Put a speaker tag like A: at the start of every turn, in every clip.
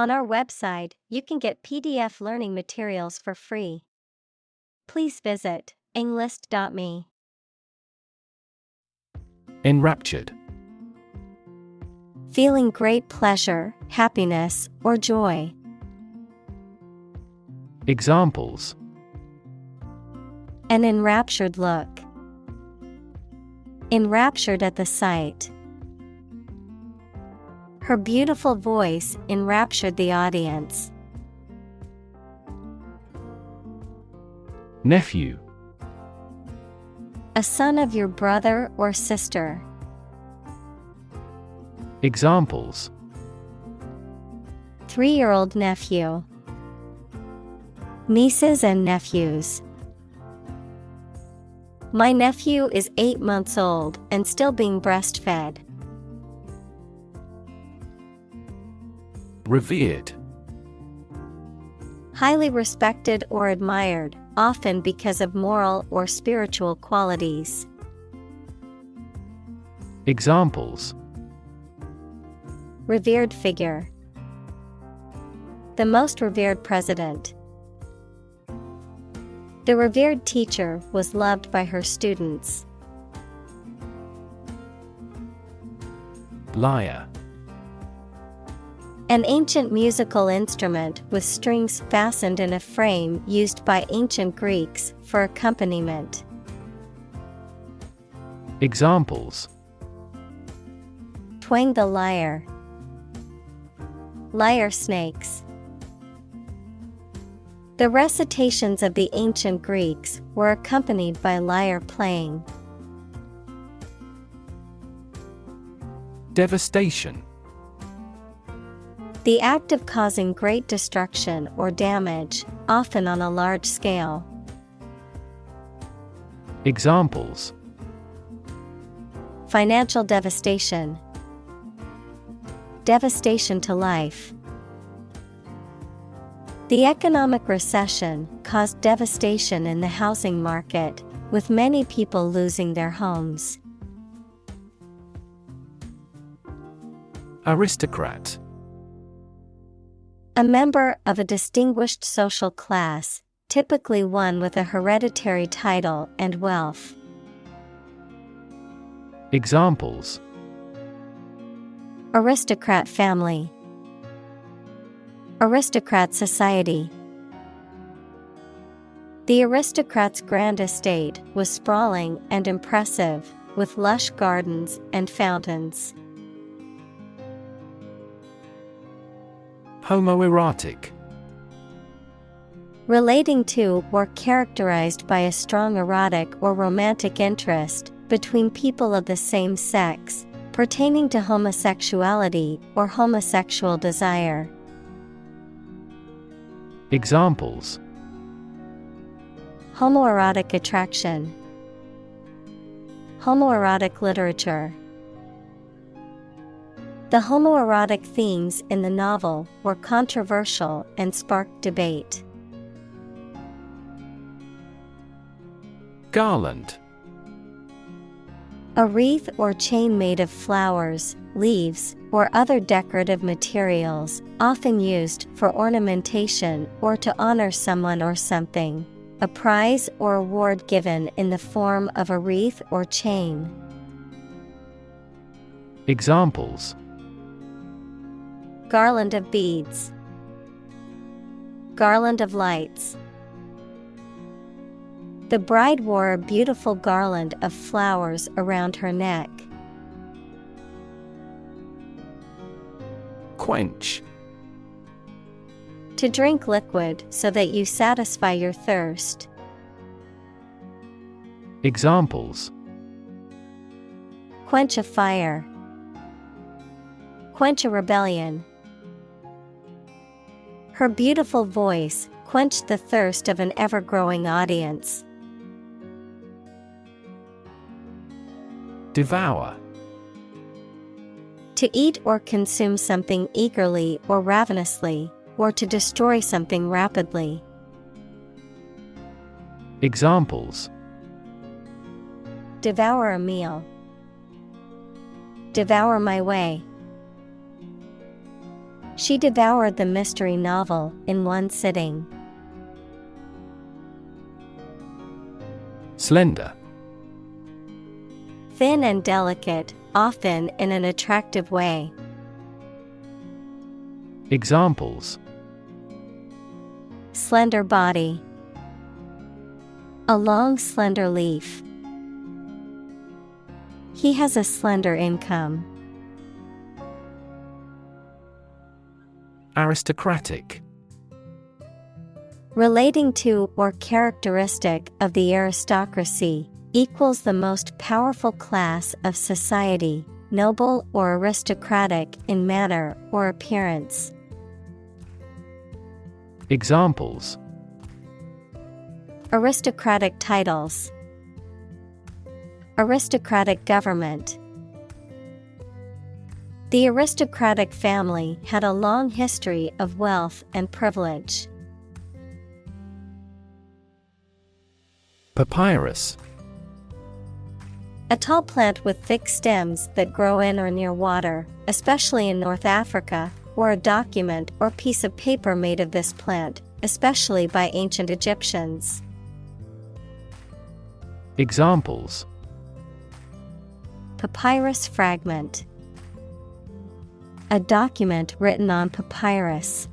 A: On our website, you can get PDF learning materials for free. Please visit englist.me.
B: Enraptured.
A: Feeling great pleasure, happiness, or joy.
B: Examples:
A: An enraptured look. Enraptured at the sight. Her beautiful voice enraptured the audience.
B: Nephew.
A: A son of your brother or sister.
B: Examples:
A: 3-year-old nephew. Nieces and nephews. My nephew is 8 months old and still being breastfed.
B: Revered.
A: Highly respected or admired, often because of moral or spiritual qualities.
B: Examples:
A: Revered figure. The most revered president. The revered teacher was loved by her students.
B: Lyre.
A: An ancient musical instrument with strings fastened in a frame used by ancient Greeks for accompaniment.
B: Examples:
A: Twang the lyre. Lyre snakes. The recitations of the ancient Greeks were accompanied by lyre playing.
B: Devastation.
A: The act of causing great destruction or damage, often on a large scale.
B: Examples:
A: Financial devastation. Devastation to life. The economic recession caused devastation in the housing market, with many people losing their homes.
B: Aristocrat.
A: A member of a distinguished social class, typically one with a hereditary title and wealth.
B: Examples:
A: Aristocrat family. Aristocrat society. The aristocrat's grand estate was sprawling and impressive, with lush gardens and fountains.
B: Homoerotic.
A: Relating to or characterized by a strong erotic or romantic interest between people of the same sex, pertaining to homosexuality or homosexual desire.
B: Examples:
A: Homoerotic attraction. Homoerotic literature. The homoerotic themes in the novel were controversial and sparked debate.
B: Garland.
A: A wreath or chain made of flowers, leaves, or other decorative materials, often used for ornamentation or to honor someone or something. A prize or award given in the form of a wreath or chain.
B: Examples:
A: Garland of beads. Garland of lights. The bride wore a beautiful garland of flowers around her neck.
B: Quench.
A: To drink liquid so that you satisfy your thirst.
B: Examples:
A: Quench a fire. Quench a rebellion. Her beautiful voice quenched the thirst of an ever-growing audience.
B: Devour.
A: To eat or consume something eagerly or ravenously, or to destroy something rapidly.
B: Examples:
A: Devour a meal. Devour my way. She devoured the mystery novel in one sitting.
B: Slender.
A: Thin and delicate, often in an attractive way.
B: Examples:
A: Slender body. A long slender leaf. He has a slender income.
B: Aristocratic.
A: Relating to or characteristic of the aristocracy, equals the most powerful class of society, noble or aristocratic in manner or appearance.
B: Examples:
A: Aristocratic titles. Aristocratic government. The aristocratic family had a long history of wealth and privilege.
B: Papyrus.
A: A tall plant with thick stems that grow in or near water, especially in North Africa, or a document or piece of paper made of this plant, especially by ancient Egyptians.
B: Examples:
A: Papyrus fragment. A document written on papyrus.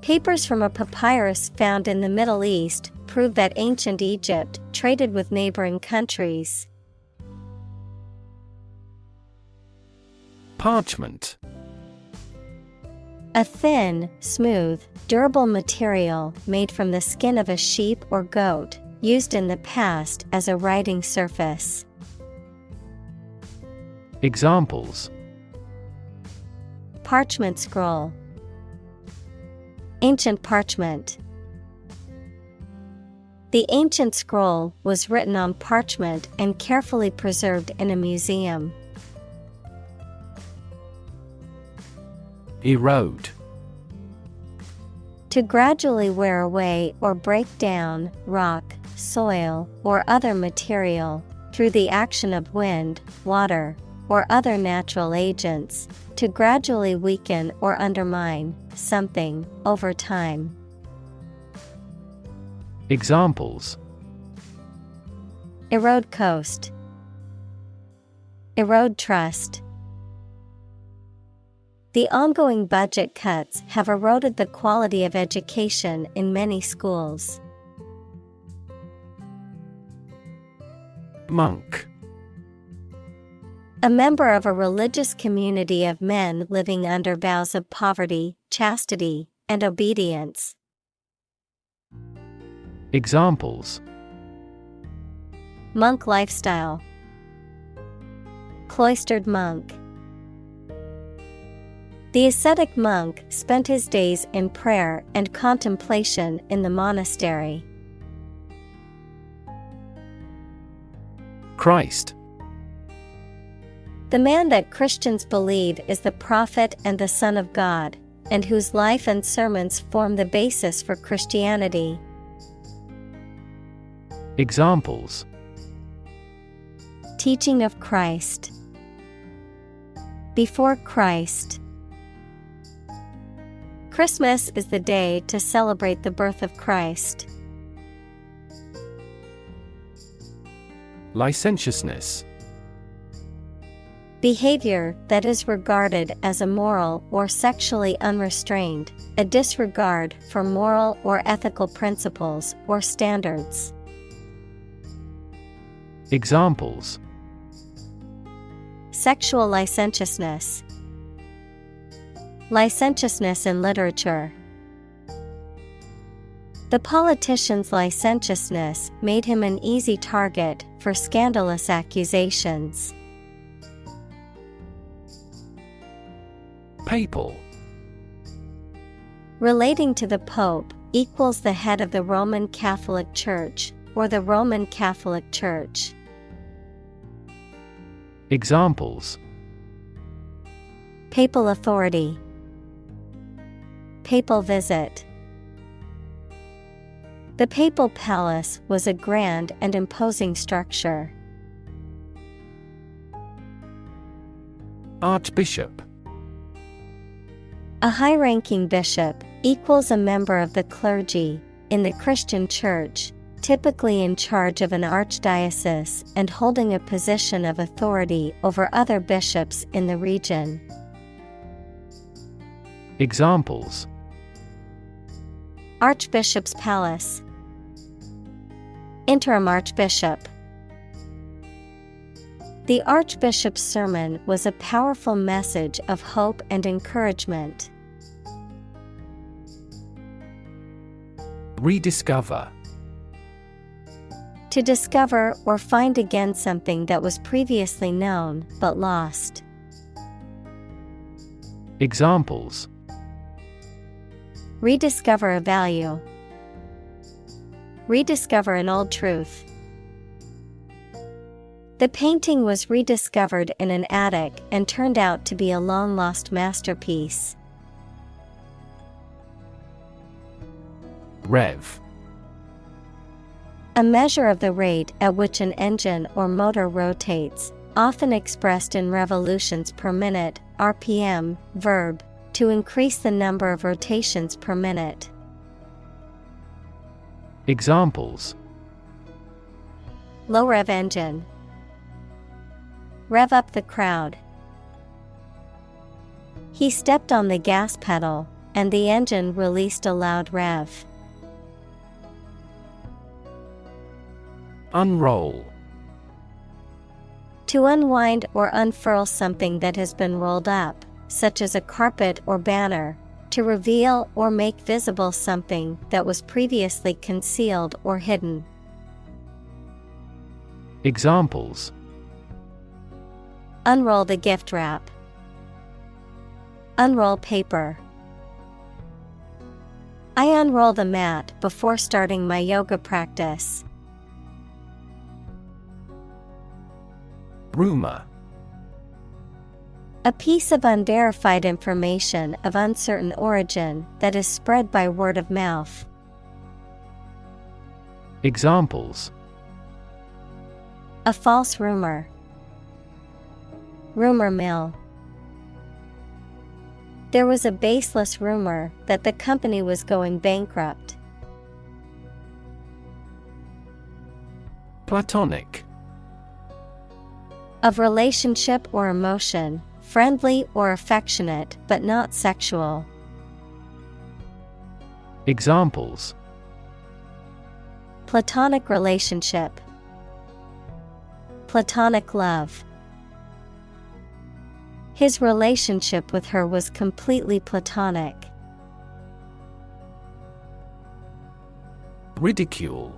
A: Papers from a papyrus found in the Middle East prove that ancient Egypt traded with neighboring countries.
B: Parchment.
A: A thin, smooth, durable material made from the skin of a sheep or goat, used in the past as a writing surface.
B: Examples:
A: Parchment scroll. Ancient parchment. The ancient scroll was written on parchment and carefully preserved in a museum.
B: Erode.
A: To gradually wear away or break down rock, soil, or other material, through the action of wind, water, or other natural agents, to gradually weaken or undermine something over time.
B: Examples:
A: Erode coast. Erode trust. The ongoing budget cuts have eroded the quality of education in many schools.
B: Monk.
A: A member of a religious community of men living under vows of poverty, chastity, and obedience.
B: Examples:
A: Monk lifestyle. Cloistered monk. The ascetic monk spent his days in prayer and contemplation in the monastery.
B: Christ.
A: The man that Christians believe is the prophet and the Son of God, and whose life and sermons form the basis for Christianity.
B: Examples:
A: Teaching of Christ. Before Christ. Christmas is the day to celebrate the birth of Christ.
B: Licentiousness.
A: Behavior that is regarded as immoral or sexually unrestrained, a disregard for moral or ethical principles or standards.
B: Examples:
A: Sexual licentiousness. Licentiousness in literature. The politician's licentiousness made him an easy target for scandalous accusations.
B: Papal.
A: Relating to the Pope, equals the head of the Roman Catholic Church, or the Roman Catholic Church.
B: Examples:
A: Papal authority. Papal visit. The papal palace was a grand and imposing structure.
B: Archbishop.
A: A high-ranking bishop equals a member of the clergy in the Christian church, typically in charge of an archdiocese and holding a position of authority over other bishops in the region.
B: Examples:
A: Archbishop's palace. Interim archbishop. The Archbishop's sermon was a powerful message of hope and encouragement.
B: Rediscover.
A: To discover or find again something that was previously known but lost.
B: Examples:
A: Rediscover a value. Rediscover an old truth. The painting was rediscovered in an attic and turned out to be a long-lost masterpiece.
B: Rev.
A: A measure of the rate at which an engine or motor rotates, often expressed in revolutions per minute, RPM, verb, to increase the number of rotations per minute.
B: Examples:
A: Low rev engine. Rev up the crowd. He stepped on the gas pedal, and the engine released a loud rev.
B: Unroll.
A: To unwind or unfurl something that has been rolled up, such as a carpet or banner, to reveal or make visible something that was previously concealed or hidden.
B: Examples:
A: Unroll the gift wrap. Unroll paper. I unroll the mat before starting my yoga practice.
B: Rumor.
A: A piece of unverified information of uncertain origin that is spread by word of mouth.
B: Examples:
A: A false rumor. Rumor mill. There was a baseless rumor that the company was going bankrupt.
B: Platonic.
A: Of relationship or emotion, friendly or affectionate but not sexual.
B: Examples:
A: Platonic relationship. Platonic love. His relationship with her was completely platonic.
B: Ridicule.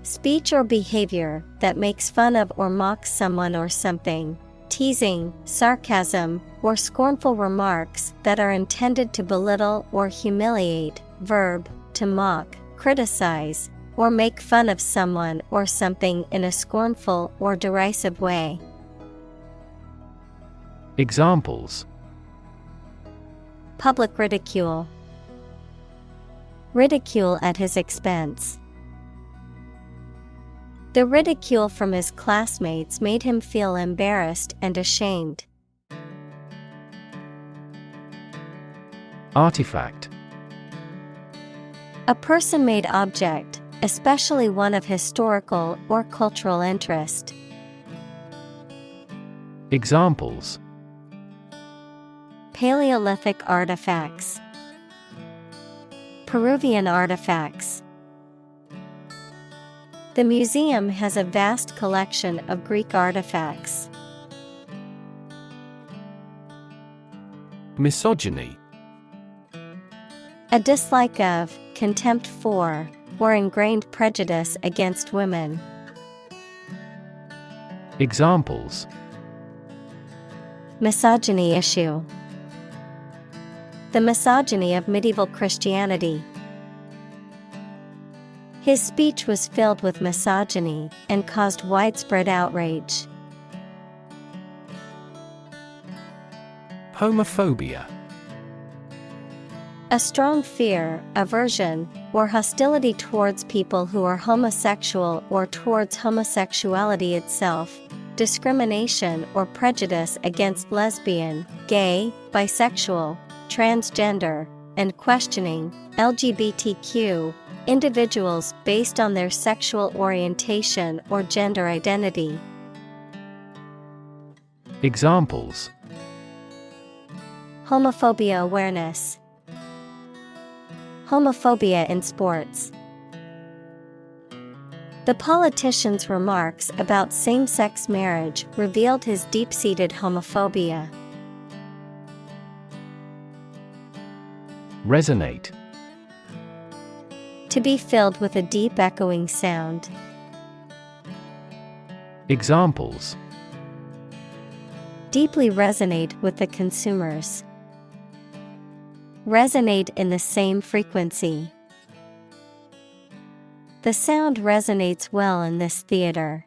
A: Speech or behavior that makes fun of or mocks someone or something. Teasing, sarcasm, or scornful remarks that are intended to belittle or humiliate. Verb, to mock, criticize, or make fun of someone or something in a scornful or derisive way.
B: Examples:
A: Public ridicule. Ridicule at his expense. The ridicule from his classmates made him feel embarrassed and ashamed.
B: Artifact.
A: A person-made object, especially one of historical or cultural interest.
B: Examples:
A: Paleolithic artifacts. Peruvian artifacts. The museum has a vast collection of Greek artifacts.
B: Misogyny.
A: A dislike of, contempt for, or ingrained prejudice against women.
B: Examples:
A: Misogyny issue. The misogyny of medieval Christianity. His speech was filled with misogyny and caused widespread outrage.
B: Homophobia.
A: A strong fear, aversion, or hostility towards people who are homosexual or towards homosexuality itself, discrimination or prejudice against lesbian, gay, bisexual, transgender, and questioning LGBTQ individuals based on their sexual orientation or gender identity.
B: Examples:
A: Homophobia awareness. Homophobia in sports. The politician's remarks about same-sex marriage revealed his deep-seated homophobia.
B: Resonate.
A: To be filled with a deep echoing sound.
B: Examples:
A: Deeply resonate with the consumers. Resonate in the same frequency. The sound resonates well in this theater.